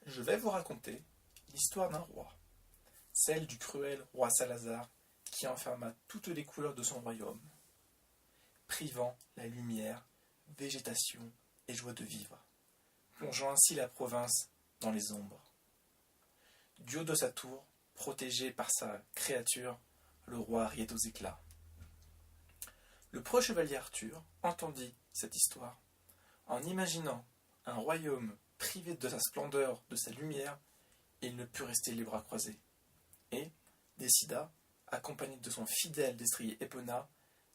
Je vais vous raconter l'histoire d'un roi, celle du cruel roi Salazar qui enferma toutes les couleurs de son royaume, privant la lumière, végétation et joie de vivre, plongeant ainsi la province dans les ombres. Du haut de sa tour, protégé par sa créature, le roi riait aux éclats. Le preux chevalier Arthur entendit cette histoire. En imaginant un royaume privé de sa splendeur, de sa lumière, il ne put rester les bras croisés, et décida, accompagné de son fidèle destrier Epona,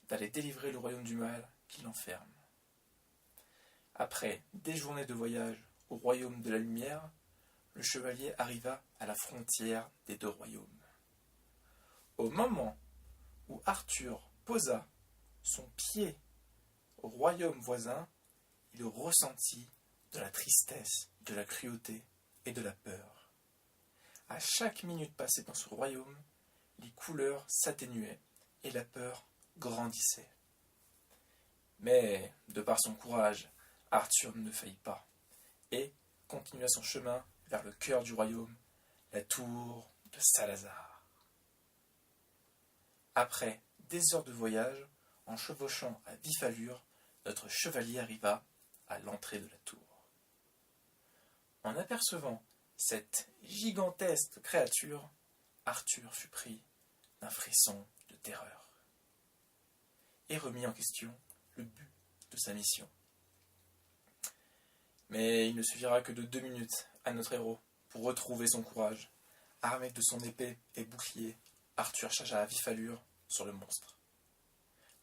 d'aller délivrer le royaume du mal qui l'enferme. Après des journées de voyage au royaume de la lumière, le chevalier arriva à la frontière des deux royaumes. Au moment où Arthur posa son pied au royaume voisin, il ressentit de la tristesse, de la cruauté et de la peur. À chaque minute passée dans ce royaume, les couleurs s'atténuaient et la peur grandissait. Mais, de par son courage, Arthur ne faillit pas et continua son chemin vers le cœur du royaume, la tour de Salazar. Après des heures de voyage, en chevauchant à vive allure, notre chevalier arriva à l'entrée de la tour. En apercevant cette gigantesque créature, Arthur fut pris d'un frisson de terreur et remit en question le but de sa mission. Mais il ne suffira que de 2 minutes à notre héros pour retrouver son courage. Armé de son épée et bouclier, Arthur chargea à vif allure sur le monstre.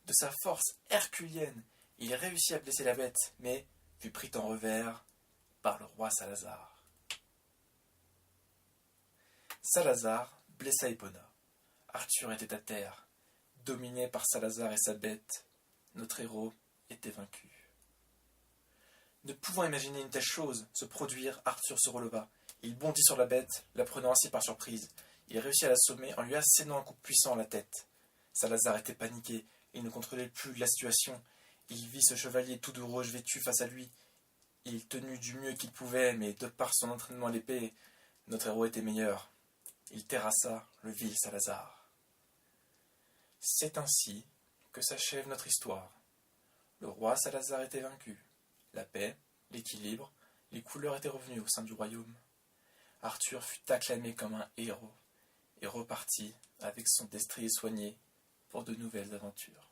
De sa force herculienne, il réussit à blesser la bête, mais fut pris en revers par le roi Salazar. Salazar blessa Epona. Arthur était à terre. Dominé par Salazar et sa bête, notre héros était vaincu. Ne pouvant imaginer une telle chose se produire, Arthur se releva. Il bondit sur la bête, la prenant ainsi par surprise. Il réussit à l'assommer en lui assénant un coup puissant à la tête. Salazar était paniqué, il ne contrôlait plus la situation. Il vit ce chevalier tout de rouge vêtu face à lui. Il tenut du mieux qu'il pouvait, mais de par son entraînement à l'épée, notre héros était meilleur. Il terrassa le vil Salazar. C'est ainsi que s'achève notre histoire. Le roi Salazar était vaincu. La paix, l'équilibre, les couleurs étaient revenues au sein du royaume. Arthur fut acclamé comme un héros et repartit avec son destrier soigné pour de nouvelles aventures.